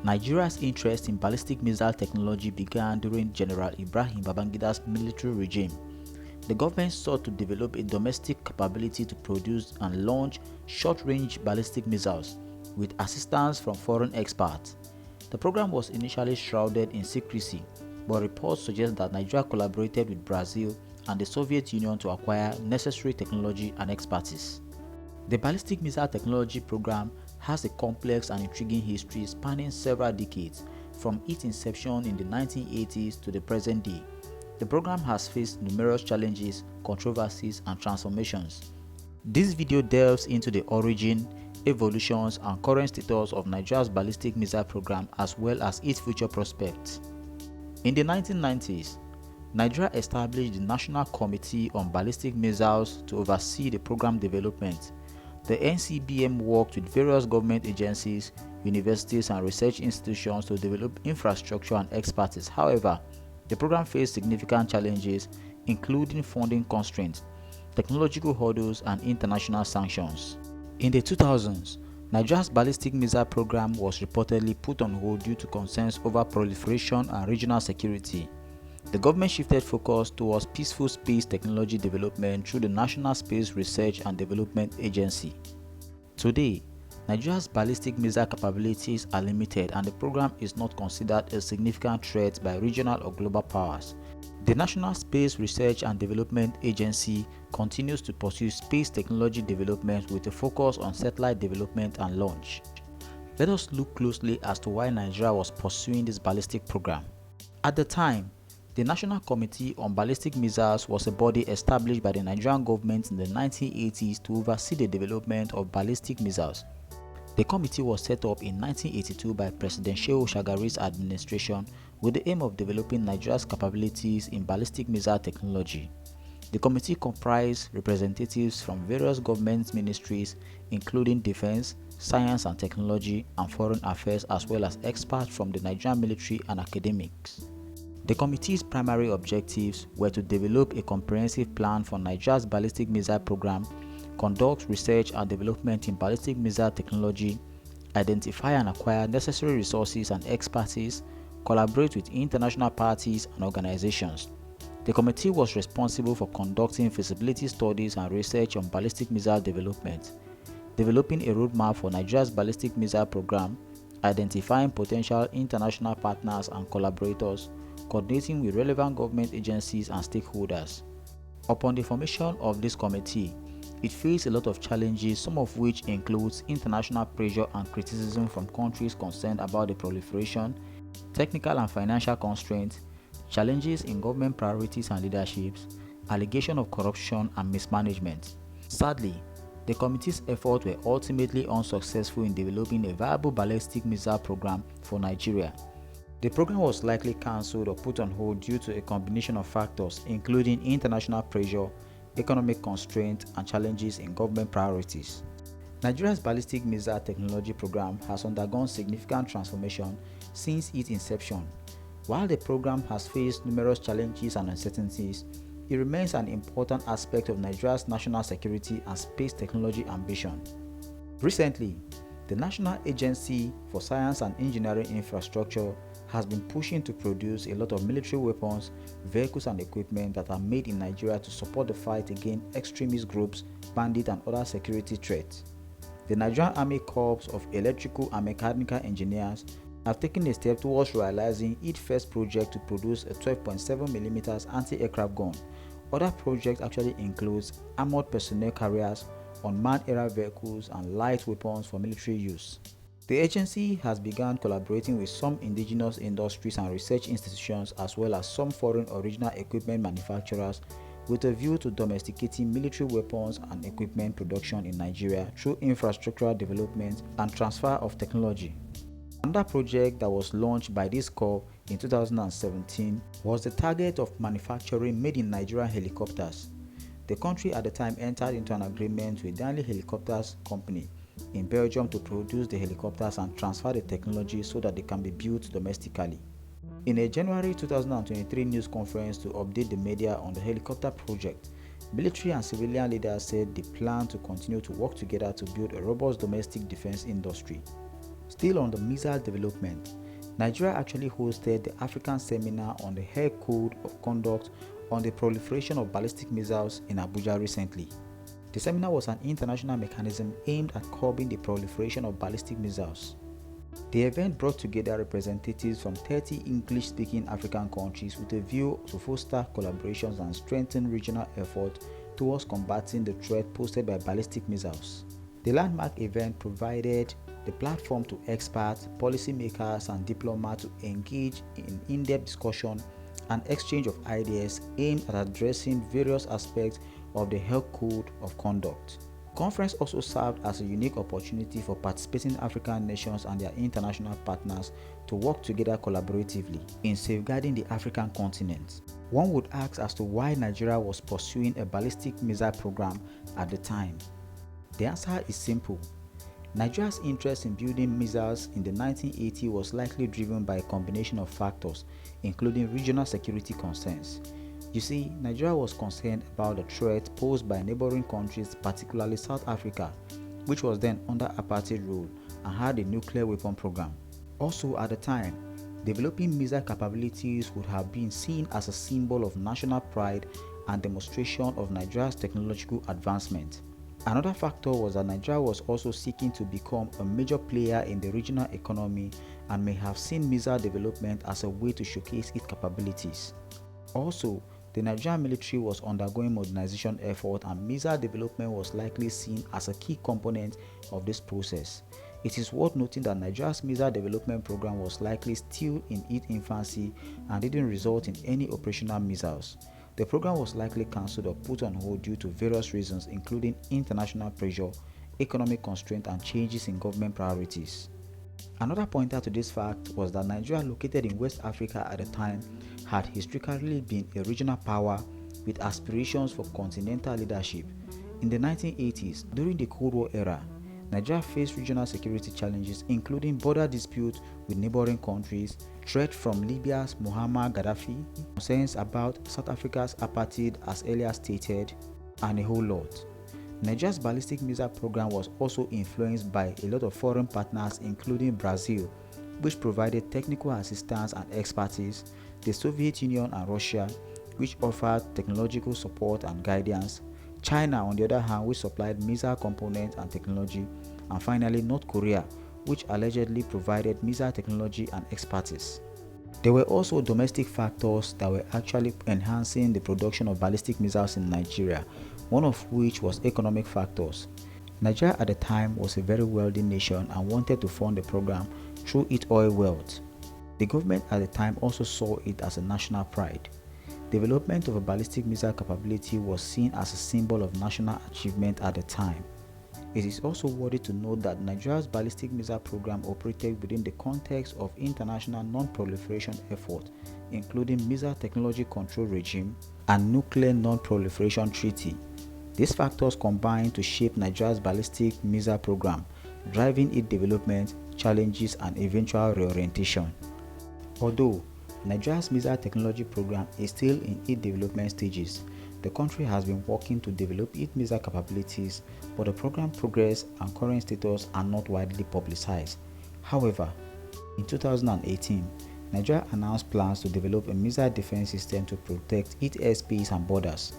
Nigeria's interest in ballistic missile technology began during General Ibrahim Babangida's military regime. The government sought to develop a domestic capability to produce and launch short-range ballistic missiles with assistance from foreign experts. The program was initially shrouded in secrecy, but reports suggest that Nigeria collaborated with Brazil and the Soviet Union to acquire necessary technology and expertise. The ballistic missile technology program has a complex and intriguing history spanning several decades, from its inception in the 1980s to the present day. The program has faced numerous challenges, controversies, and transformations. This video delves into the origin, evolutions, and current status of Nigeria's ballistic missile program as well as its future prospects. In the 1990s, Nigeria established the National Committee on Ballistic Missiles to oversee the program development. The NCBM worked with various government agencies, universities, and research institutions to develop infrastructure and expertise. However, the program faced significant challenges, including funding constraints, technological hurdles, and international sanctions. In the 2000s, Nigeria's ballistic missile program was reportedly put on hold due to concerns over proliferation and regional security. The government shifted focus towards peaceful space technology development through the National Space Research and Development Agency. Today, Nigeria's ballistic missile capabilities are limited and the program is not considered a significant threat by regional or global powers. The National Space Research and Development Agency continues to pursue space technology development with a focus on satellite development and launch. Let us look closely as to why Nigeria was pursuing this ballistic program. At the time, the National Committee on Ballistic Missiles was a body established by the Nigerian government in the 1980s to oversee the development of ballistic missiles. The committee was set up in 1982 by President Shehu Shagari's administration with the aim of developing Nigeria's capabilities in ballistic missile technology. The committee comprised representatives from various government ministries including Defense, Science and Technology, and Foreign Affairs, as well as experts from the Nigerian military and academics. The committee's primary objectives were to develop a comprehensive plan for Nigeria's ballistic missile program, conduct research and development in ballistic missile technology, identify and acquire necessary resources and expertise, collaborate with international parties and organizations. The committee was responsible for conducting feasibility studies and research on ballistic missile development, developing a roadmap for Nigeria's ballistic missile program, identifying potential international partners and collaborators, coordinating with relevant government agencies and stakeholders. Upon the formation of this committee, it faced a lot of challenges, some of which includes international pressure and criticism from countries concerned about the proliferation, technical and financial constraints, challenges in government priorities and leaderships, allegation of corruption and mismanagement. Sadly, the committee's efforts were ultimately unsuccessful in developing a viable ballistic missile program for Nigeria. The program was likely cancelled or put on hold due to a combination of factors including international pressure, economic constraints, and challenges in government priorities. Nigeria's ballistic missile technology program has undergone significant transformation since its inception. While the program has faced numerous challenges and uncertainties, it remains an important aspect of Nigeria's national security and space technology ambition. Recently, the National Agency for Science and Engineering Infrastructure has been pushing to produce a lot of military weapons, vehicles and equipment that are made in Nigeria to support the fight against extremist groups, bandits and other security threats. The Nigerian Army Corps of Electrical and Mechanical Engineers have taken a step towards realizing its first project to produce a 12.7mm anti-aircraft gun. Other projects actually include armored personnel carriers, unmanned aerial vehicles and light weapons for military use. The agency has begun collaborating with some indigenous industries and research institutions as well as some foreign original equipment manufacturers with a view to domesticating military weapons and equipment production in Nigeria through infrastructural development and transfer of technology. Another project that was launched by this corps in 2017 was the target of manufacturing made in Nigerian helicopters. The country at the time entered into an agreement with Danley Helicopters Company in Belgium to produce the helicopters and transfer the technology so that they can be built domestically. In a January 2023 news conference to update the media on the helicopter project, military and civilian leaders said they plan to continue to work together to build a robust domestic defense industry. Still on the missile development, Nigeria actually hosted the African Seminar on the High Code of Conduct on the Proliferation of Ballistic Missiles in Abuja recently. The seminar was an international mechanism aimed at curbing the proliferation of ballistic missiles. The event brought together representatives from 30 English-speaking African countries with a view to foster collaborations and strengthen regional efforts towards combating the threat posed by ballistic missiles. The landmark event provided the platform to experts, policymakers, and diplomats to engage in in-depth discussion and exchange of ideas aimed at addressing various aspects of the Health Code of Conduct. The conference also served as a unique opportunity for participating African nations and their international partners to work together collaboratively in safeguarding the African continent. One would ask as to why Nigeria was pursuing a ballistic missile program at the time. The answer is simple. Nigeria's interest in building missiles in the 1980s was likely driven by a combination of factors, including regional security concerns. You see, Nigeria was concerned about the threat posed by neighboring countries, particularly South Africa, which was then under apartheid rule and had a nuclear weapon program. Also at the time, developing missile capabilities would have been seen as a symbol of national pride and demonstration of Nigeria's technological advancement. Another factor was that Nigeria was also seeking to become a major player in the regional economy and may have seen missile development as a way to showcase its capabilities. Also, the Nigerian military was undergoing modernization effort and missile development was likely seen as a key component of this process. It is worth noting that Nigeria's missile development program was likely still in its infancy and didn't result in any operational missiles. The program was likely cancelled or put on hold due to various reasons including international pressure, economic constraints, and changes in government priorities. Another pointer to this fact was that Nigeria, located in West Africa at the time, had historically been a regional power with aspirations for continental leadership. In the 1980s, during the Cold War era, Nigeria faced regional security challenges including border disputes with neighboring countries, threat from Libya's Muammar Gaddafi, concerns about South Africa's apartheid as earlier stated, and a whole lot. Nigeria's ballistic missile program was also influenced by a lot of foreign partners including Brazil, which provided technical assistance and expertise, the Soviet Union and Russia, which offered technological support and guidance, China on the other hand, which supplied missile components and technology, and finally North Korea, which allegedly provided missile technology and expertise. There were also domestic factors that were actually enhancing the production of ballistic missiles in Nigeria, one of which was economic factors. Nigeria at the time was a very wealthy nation and wanted to fund the program through its oil wealth. The government at the time also saw it as a national pride. Development of a ballistic missile capability was seen as a symbol of national achievement at the time. It is also worthy to note that Nigeria's ballistic missile program operated within the context of international non-proliferation efforts, including Missile Technology Control Regime and Nuclear Non-Proliferation Treaty. These factors combined to shape Nigeria's ballistic missile program, driving its development, challenges, and eventual reorientation. Although Nigeria's missile technology program is still in its development stages, the country has been working to develop its missile capabilities, but the program progress and current status are not widely publicized. However, in 2018, Nigeria announced plans to develop a missile defense system to protect its airspace and borders.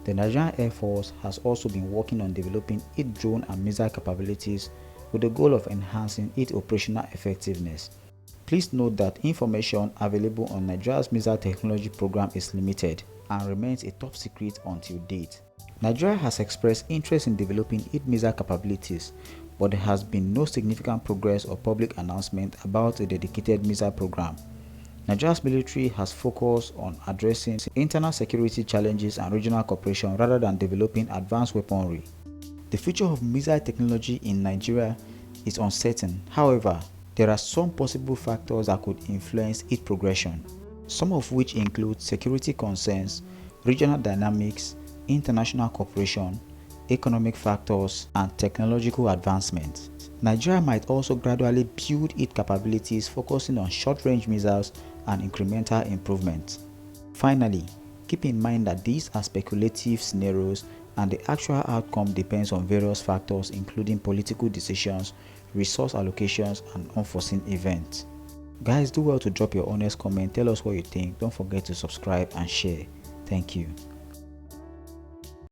The Nigerian Air Force has also been working on developing its drone and missile capabilities with the goal of enhancing its operational effectiveness. Please note that information available on Nigeria's missile technology program is limited and remains a top secret until date. Nigeria has expressed interest in developing its missile capabilities, but there has been no significant progress or public announcement about a dedicated missile program. Nigeria's military has focused on addressing internal security challenges and regional cooperation rather than developing advanced weaponry. The future of missile technology in Nigeria is uncertain. However, there are some possible factors that could influence its progression, some of which include security concerns, regional dynamics, international cooperation, economic factors, and technological advancement. Nigeria might also gradually build its capabilities, focusing on short-range missiles and incremental improvements. Finally, keep in mind that these are speculative scenarios and the actual outcome depends on various factors including political decisions, resource allocations, and unforeseen events. Guys, do well to drop your honest comment. Tell us what you think. Don't forget to subscribe and share. Thank you.